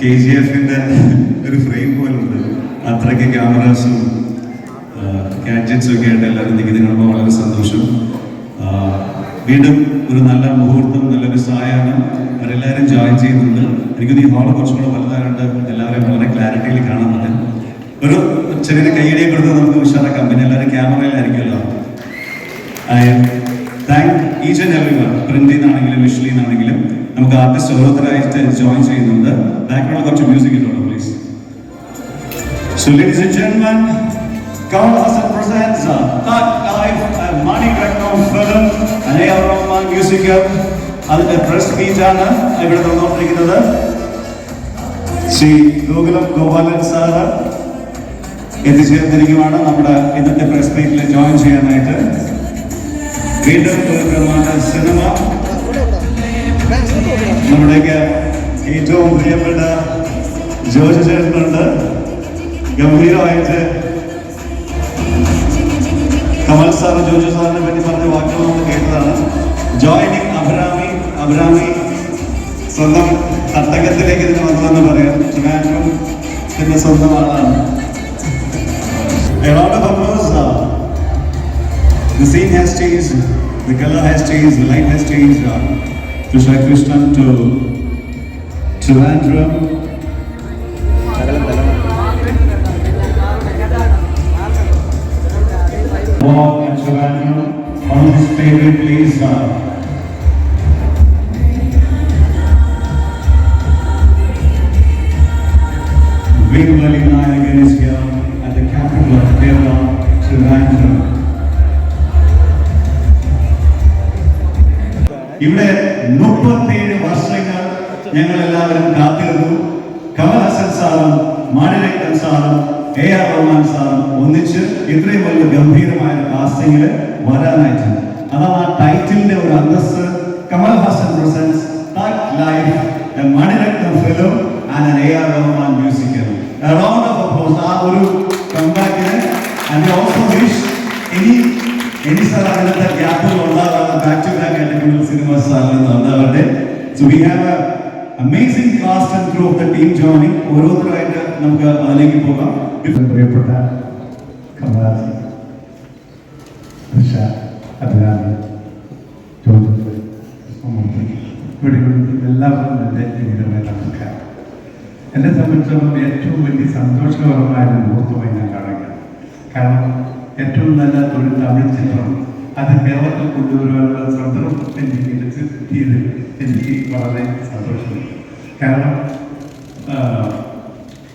KGF-ന്റെ ഒരു ഫ്രെയിം പോലുണ്ട്. അത്രയ്ക്ക് ക്യാമറാസും ഗാഡ്ജറ്റ്സും ഒക്കെ ആയിട്ട് എല്ലാവരും നിൽക്കുന്നത് കാണുമ്പോൾ വളരെ സന്തോഷം. വീണ്ടും ഒരു നല്ല മുഹൂർത്തം, നല്ലൊരു സായാഹ്നം. അവരെല്ലാവരും ജോയിൻ ചെയ്യുന്നുണ്ട്. എനിക്കൊന്ന് ഈ ഹാള് കുറച്ചുകൂടെ വലുതായതുകൊണ്ട് എല്ലാവരെയും വളരെ ക്ലാരിറ്റിയിൽ കാണാൻ പറ്റും. ഒരു ചെറിയ കൈയടിയെ കൊടുത്ത് നമുക്ക് ഉഷാറാക്കാം. പിന്നെ എല്ലാവരും ക്യാമറയിലായിരിക്കുമല്ലോ. Thank each and every one. പ്രിന്റിൽ നിന്നാണെങ്കിലും വിഷ്വലിൽ നിന്നാണെങ്കിലും നമുക്ക് ആർട്ടിസ്റ്റ് ഓരോരുത്തരായിട്ട് ജോയിൻ ചെയ്യുന്നുണ്ട്. ബാക്ക്ഗ്രൗണ്ടിൽ കുറച്ച് മ്യൂസിക് ഇട്ടുള്ളൂ please. So ladies and gentlemen, Kamal Haasan presents Thug Life, a Maniratnam film, an A.R. Rahman musical. അതിന്റെ പ്രസ് മീറ്റ് ആണ് ഇവിടെ നടന്നുകൊണ്ടിരിക്കുന്നത്. ശ്രീ ഗോകുലം ഗോപാലൻ സാറ് എത്തിച്ചേർന്നിരിക്കുകയാണ് നമ്മുടെ ഇന്നത്തെ പ്രസ് മീറ്റിൽ ജോയിൻ ചെയ്യാനായിട്ട്. വീണ്ടും ഒരു പ്രധാന സിനിമ, നമ്മുടെയൊക്കെ ഏറ്റവും പ്രിയപ്പെട്ട ജോർജ് ചേട്ടനുണ്ട്. ഗംഭീരമായിട്ട് കമൽ സാറ് ജോർജ് സാറിനെ പറ്റി പറഞ്ഞ വാക്കുകൾ നമ്മൾ കേട്ടതാണ്. ജോയിനിങ് അബ്രാമി സ്വന്തം തട്ടകത്തിലേക്ക് ഇതിന് വന്നതെന്ന് പറയാം. ട്രിവാൻഡ്രത്തിന്റെ സ്വന്തം ആളാണ്. A round of applause. The scene has changed, the color has changed, the light has changed. To Shri Krishnan, to Trivandrum. Walk at Trivandrum, one of his favorite places. Veeruvali Nayagan is here at the capital of Kerala, Trivandrum. ഇവിടെ 37 വർഷങ്ങൾ ഞങ്ങൾ എല്ലാവരും കാത്തിരുന്നു. കമൽ ഹാസൻ സാറും മാണിരത്നം സാറും A.R. Rahman സാറും ഒന്നിച്ച് ഇത്രയും വലിയ ഗംഭീരമായ കാസ്റ്റിംഗിൽ വരാനായിട്ട്. അതാണ് ആ ടൈറ്റിലിന്റെ ഒരു അന്തസ്സ്. Kamal Haasan presence Thug Life, a Maniratnam film and an A.R. Rahman musical. A round of applause. ആ ഒരു കംബാക്കിന് and we also wish any സ്ഥലങ്ങളിലത്തെ ഗ്യാപ്പുകൾ ഉണ്ടാകാതെ ബാക്ക് ടു ബാക്ക് ആയിട്ട് കമൽ സിനിമ സാറിൽ ഉണ്ടാവട്ടെ. So we have a amazing cast and crew of the team joining. ഓരോരുത്തരായിട്ട് നമുക്ക് അതിലേക്ക് പോകാം. പ്രിയപ്പെട്ട കമലാസി, അഭിരാമി, ഇവിടെ എല്ലാവർക്കും എൻ്റെ ജീവിതമായ നമസ്കാരം. എന്നെ സംബന്ധിച്ചിടത്തോളം ഏറ്റവും വലിയ സന്തോഷകരമായ മുഹൂർത്തമായി ഞാൻ കാണുകയാണ്. കാരണം ഏറ്റവും നല്ല ഒരു തമിഴ് ചിത്രം അത് കേരളത്തിൽ കൊണ്ടുവരുവാനുള്ള സന്ദർഭം എനിക്ക് കിട്ടിയതിൽ എനിക്ക് വളരെ സന്തോഷമുണ്ട്. കാരണം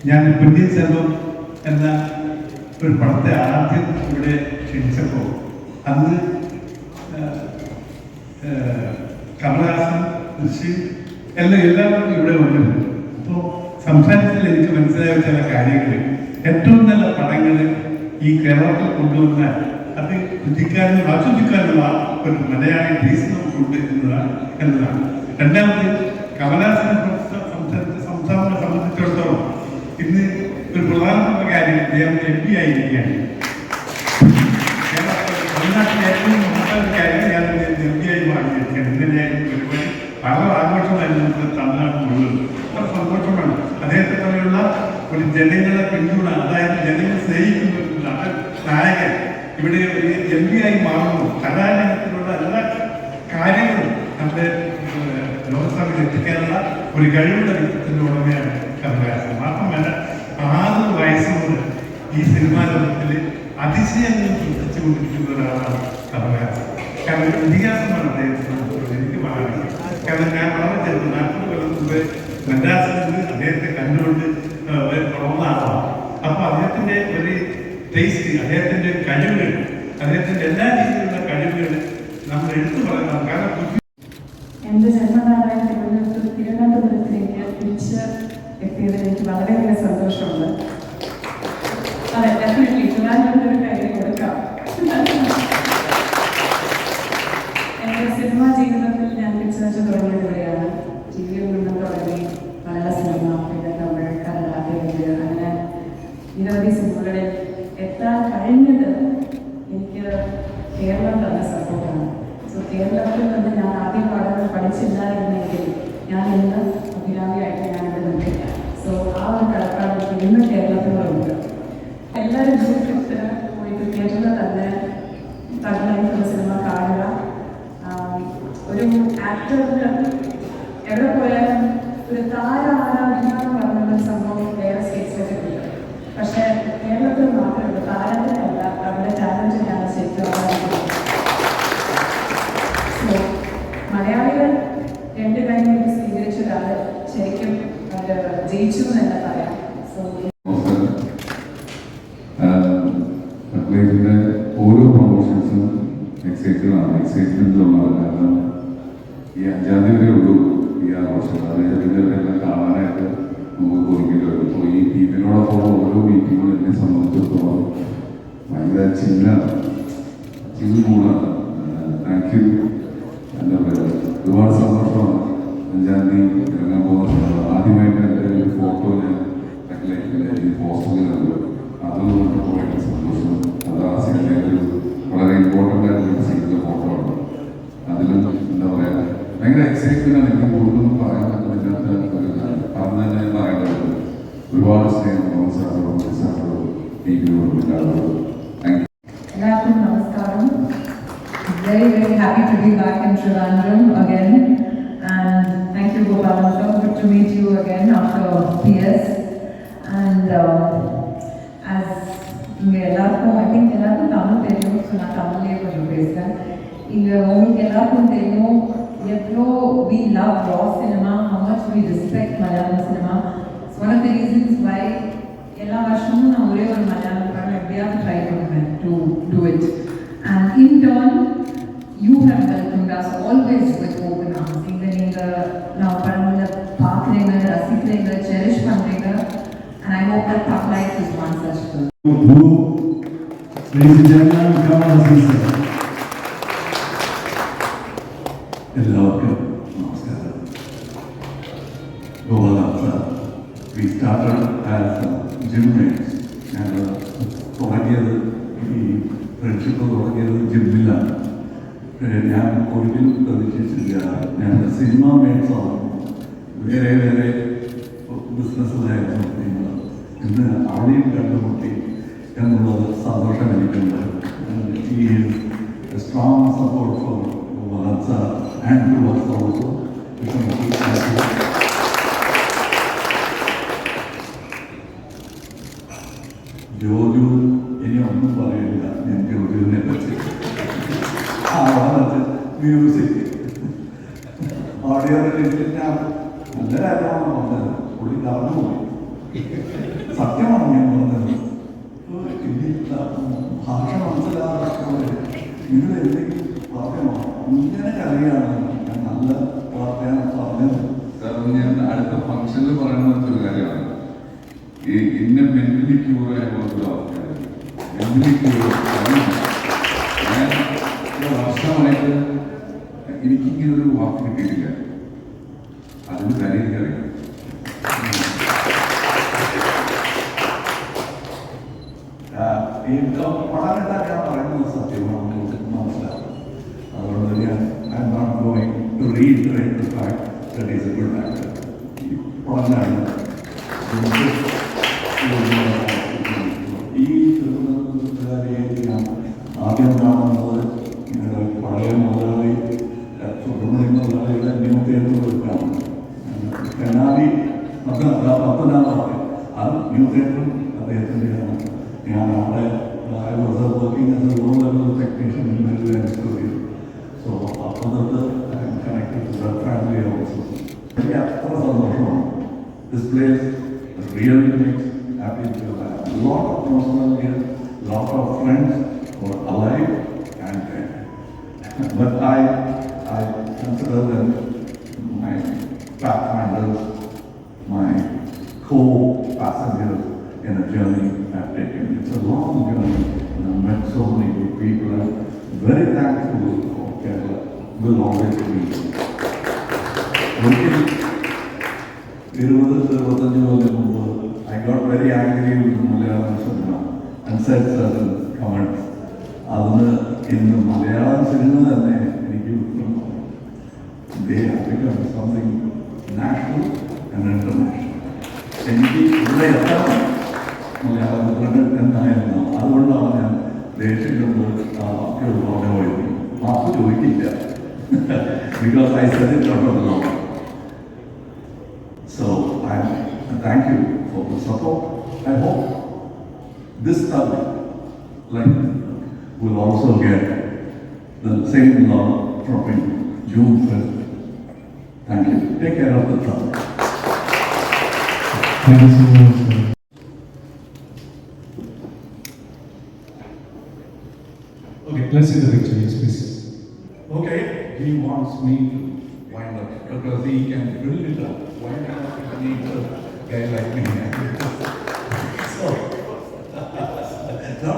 ഞാൻ പൊന്നിയിൻ സെൽവം എന്ന ഒരു പടത്തെ ആദ്യം ഇവിടെ ക്ഷണിച്ചപ്പോൾ അന്ന് കമലഹാസൻ എല്ലാവരും ഇവിടെ വന്നിരുന്നു. അപ്പോൾ സംസാരത്തിൽ എനിക്ക് മനസ്സിലായ ചില കാര്യങ്ങൾ, ഏറ്റവും നല്ല പടങ്ങൾ ഈ കേരളത്തിൽ കൊണ്ടുവന്നാൽ അത് രുചിക്കാരനും ആസ്വദിക്കാനുള്ള ഒരു മലയാളി ബേസ് നമുക്കുണ്ട് എന്നതാണ്. രണ്ടാമത് കമലഹാസനെ സംബന്ധിച്ചിടത്തോളം ഇന്ന് ഒരു പ്രധാനപ്പെട്ട കാര്യം അദ്ദേഹം MP ആയിരിക്കുകയാണ്. തമിഴ്നാട്ടിലെ ഏറ്റവും മഹത്തായ കാര്യം ഞാൻ MP ആയി മാറിയിരിക്കുകയാണ്. ഇന്നലെയായിരുന്നു പരിപാടി. വളരെ ആഘോഷമായിരുന്നു നമുക്ക് തമിഴ്നാട്ടിലുള്ളത്. വളരെ സന്തോഷമാണ്. അദ്ദേഹത്തെ തമ്മിലുള്ള ഒരു ജനങ്ങളെ പിന്തുണ, അതായത് ജനങ്ങളെ സ്നേഹിക്കുന്ന ഒരു നായകൻ ഇവിടെ ഒരു MP ആയി മാറുന്നു. കലാരംഗത്തിലുള്ള എല്ലാ കാര്യങ്ങളും നമ്മുടെ ലോകസഭയിൽ എത്തിക്കാനുള്ള ഒരു കഴിവുള്ള വ്യക്തിത്വത്തിന്റെ ഉടമയാണ് കമലഹാസൻ. മാത്രമല്ല 6 വയസ്സുകൊണ്ട് ഈ സിനിമാ ലോകത്തിൽ അതിശയങ്ങൾ സൃഷ്ടിച്ചുകൊണ്ടിരിക്കുന്ന ഒരാളാണ് കമലഹാസൻ. കാരണം ഇതിഹാസമാണ് അദ്ദേഹത്തിന് എനിക്ക് പറയാനുള്ളത്. കാരണം ഞാൻ വളരെ ചെറുത് 40 കൊല്ലം മുമ്പ് മദ്രാസിൽ നിന്ന് അദ്ദേഹത്തെ കണ്ടുകൊണ്ട് വളർന്ന ആളാണ്. അപ്പൊ അദ്ദേഹത്തിന്റെ ഒരു ടേസ്റ്റ്, അദ്ദേഹത്തിന്റെ കഴിവുകൾ, അദ്ദേഹത്തിന്റെ എല്ലാ രീതിയിലുള്ള കഴിവുകൾ നമ്മൾ എടുത്തു പറയണം. കാരണം എന്റെ ജന്മനാടായ തിരുവനന്തപുരത്തിലേക്ക് തിരിച്ച് എത്തിയതിൽ എനിക്ക് വളരെയധികം സന്തോഷമുണ്ട്. അതെ, ഡെഫിനറ്റ്ലി ട്രിവാൻഡ്രത്തിന് ഒരു കാര്യം കൊടുക്കാം. എന്റെ സിനിമാ ജീവിതത്തിൽ ഞാൻ പിക്ചേഴ്സ് തുടങ്ങിയത് ഇവിടെയാണ്. ടിവിയിൽ നിന്നും തുടങ്ങി മലയാള സിനിമ, പിന്നെ തമിഴ്, കന്നഡ, തെലുങ്ക്, അങ്ങനെ നിരവധി സിനിമകളിൽ എത്താൻ കഴിഞ്ഞത് എനിക്ക് കേരളം തന്ന സപ്പോർട്ടാണ്. സോ കേരളത്തിൽ നിന്ന് ഞാൻ ആദ്യം പഠിച്ചില്ലായിരുന്നെങ്കിൽ ഞാൻ ഇന്ന് അഭിരാമിയായിട്ട് ഞാനിവിടെ നിൽക്കില്ല. ആക്ടറിന് എവിടെ പോയാലും ഒരു താര ആരാധന എന്ന് പറഞ്ഞൊരു സംഭവം വേറെ സ്റ്റേറ്റ്സിലൊക്കെ കിട്ടും. പക്ഷേ കേരളത്തിൽ മാത്രമല്ല, താരത്തിനല്ല, അവരുടെ ടാലന്റിനാണ് ശരിക്കും ആരാധിക്കുന്നത്. സോ മലയാളികൾ രണ്ട് കാര്യങ്ങൾ സ്വീകരിച്ചൊരാൾ ശരിക്കും അവർ ജയിച്ചു എന്ന് തന്നെ പറയാം. സോ അത്ലറ്റിന്റെ ഓരോ പ്രൊമോഷൻസും എക്സൈറ്റ്മെന്റിലുള്ള കാരണം ഈ 5-ാം തീയതി വരെ ഉള്ളൂ ഈ ആഘോഷം. അതിനെല്ലാം കാണാനായിട്ട് നമുക്ക് തോന്നിക്കില്ല. ഇപ്പോൾ ഈ ടീമിനോടൊപ്പം ഓരോ മീറ്റിങ്ങും എന്നെ സംബന്ധിച്ചിടത്തോളം ഭയങ്കര ചില്ല് മൂടാണ്. Thank you. എന്താ പറയുക, ഒരുപാട് സന്തോഷമാണ് 5-ാം തീയതി ഇറങ്ങാൻ പോകുന്നത്. ആദ്യമായിട്ട് എൻ്റെ ഒരു ഫോട്ടോ ഞാൻ അത്ലറ്റിൻ്റെ ഈ പോസ്റ്ററിൽ കണ്ടു. അതുകൊണ്ട് പോയിട്ട് സന്തോഷം. അത് ആ സിനിമയിൽ വളരെ ഇമ്പോർട്ടൻ്റ് ആയിട്ടുള്ള സീനിലെ ഫോട്ടോ ആണ്. അതിലും എന്താ പറയുക, ഭയങ്കര എക്സൈറ്റ്മെൻ്റ് ആണ്. എനിക്ക് കൂടുതലൊന്നും പറയാൻ പറ്റുന്നില്ലാത്ത ഒരു പറഞ്ഞ് തന്നെ പറയേണ്ടത്. ഒരുപാട് സ്നേഹം സാറോട് ടീമിനോടും എല്ലാവരോടും. Thank you. എല്ലാവർക്കും നമസ്കാരം. Very, very happy to be back in Trivandrum again. And thank you, Gopalan sir. Good to meet you again after PS. And as எல்லாருக்கும் ஐ திங்க் எல்லாருக்கும் தமிழ் தெரியும். ஸோ நான் தமிழ்லேயே கொஞ்சம் பேசுகிறேன். இங்கே உங்களுக்கு எல்லாருக்கும் தெரியும் எவ்வளோ we love raw cinema, how much we respect Malayalam cinema. It's one of the reasons why எல்லா வருஷமும் நான் ஒரே ஒரு மலையாளம் படம் எப்படியாவது ட்ரை பண்ணுவேன் to do it. And in turn, you have welcomed us always with open arms. இங்கே நீங்கள் நான் படங்களை பார்க்குறீங்க, ரசிக்கிறீங்க, செரிஷ் பண்ணுறீங்க. And I hope that Thug Life is one such film. Guru, ladies and gentlemen, Kamal Haasan sir. എല്ലാവർക്കും നമസ്കാരം. Gopalan sir, we started as gym mates. ഞങ്ങൾ തുടങ്ങിയത് ഈ ഫ്രണ്ട്ഷിപ്പ് തുടങ്ങിയത് ജിമ്മിലാണ്. ഞാൻ ഒരിക്കലും പ്രതീക്ഷിച്ചില്ല ഞങ്ങൾ സിനിമ മേറ്റ്സ് ആണ്. വേറെ വേറെ ബിസിനസ്സിലായിരുന്നു ഇന്ന് അവിടെയും കണ്ടുമുട്ടി എന്നുള്ളത് സന്തോഷം എനിക്കുണ്ട്. ഈ സ്ട്രോങ് സപ്പോർട്ട് ഫോർ വലൻസ and to us also. Joju ഇനി ഒന്നും പറയില്ല ഞാൻ ജോജുവിനെ പറ്റി. മ്യൂസിക് ഓഡിയോ റിലീസിനാണ് നല്ല കാര്യമാണ് പറഞ്ഞത്. പുള്ളി കറന്നു പോയി. സത്യമാണ് ഞാൻ പറഞ്ഞത്. ഭാഷ മനസ്സിലാകാതെ നിങ്ങൾ എന്തെങ്കിലും പറയാമോ? ഇങ്ങനെ കറിയാണ് ഞാൻ നല്ല വാർത്തയാണ് പറഞ്ഞത്. ഞാൻ അടുത്ത ഫംഗ്ഷനിൽ പറയുന്ന ഒരു കാര്യമാണ്. ഈ ഇന്നെ മെന്റലി ക്യൂറായ പോലത്തെ ആൾക്കാർ മെന്റലി ക്യൂർ ഞാൻ വർഷമായിട്ട് എനിക്കിങ്ങനെ ഒരു വാക്ക് കിട്ടിയിട്ടില്ല. അതിന് കാര്യം എനിക്കറിയാം. വളരെ ഞാൻ പറയുന്നത് സത്യമാണ്, മനസ്സിലാവും. അതുകൊണ്ട് ഞാൻ I am not going to reiterate the fact that is a good actor. പറഞ്ഞാണ് ഈ തിരുവനന്തപുരത്തുകാരെ ഞാൻ ആദ്യം കാണുന്നത് നിങ്ങളുടെ പഴയ മുതലാളി സുബ്രഹ്മണ്യ മുതലാളിയുടെ ന്യൂ തിയേറ്റർ വെച്ചാണ്. തെനാലി പത്തനാമത്തെ ആ ന്യൂ തിയേറ്ററും അദ്ദേഹത്തിൻ്റെയാണ്. ഞാൻ അവിടെ I was working as a low-level technician in Midland Studio. So after that, I am connected to that family also. എനിക്ക് അത്ര സന്തോഷമാണ്. This place really makes happy to have a lot of nostalgia, lot of friends who are alive and dead. But I consider them my pathfinders, my co-passengers in a journey I've taken. It's a long journey, and I've met so many good people. I'm very thankful for Kerala. Will always be. I got very angry with Malayalam cinema and said certain comments. അതിന് ഇന്ന് Malayalam cinema തന്നെ എനിക്ക് they have become something national and international. എനിക്ക് ഇവിടെ എത്താൻ മലയാളം എന്നായിരുന്നു. അതുകൊണ്ടാണ് ഞാൻ ദേശീയ പറഞ്ഞു പോയി മാപ്പ് ചോദിക്കില്ല. because I said it out of love. So I thank you for the support. I hope this time, will also get the same love from June 5th. Thank you. Take care of the trouble. Thank you so much, sir. Okay, let's see the picture, yes, please. Okay, he wants me to wind up because he can build it up. Why not he needs a guy like me? So, no,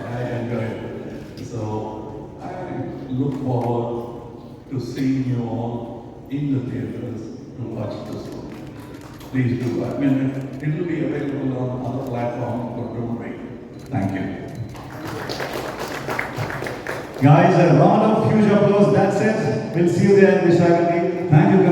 I enjoy it. So, I look forward to seeing you all in the theaters to watch this one. Please do. I mean, it will be available on other platforms, but don't wait. Thank you. Guys, a round of huge applause. That's it. We'll see you there in Vishakapatnam. Thank you.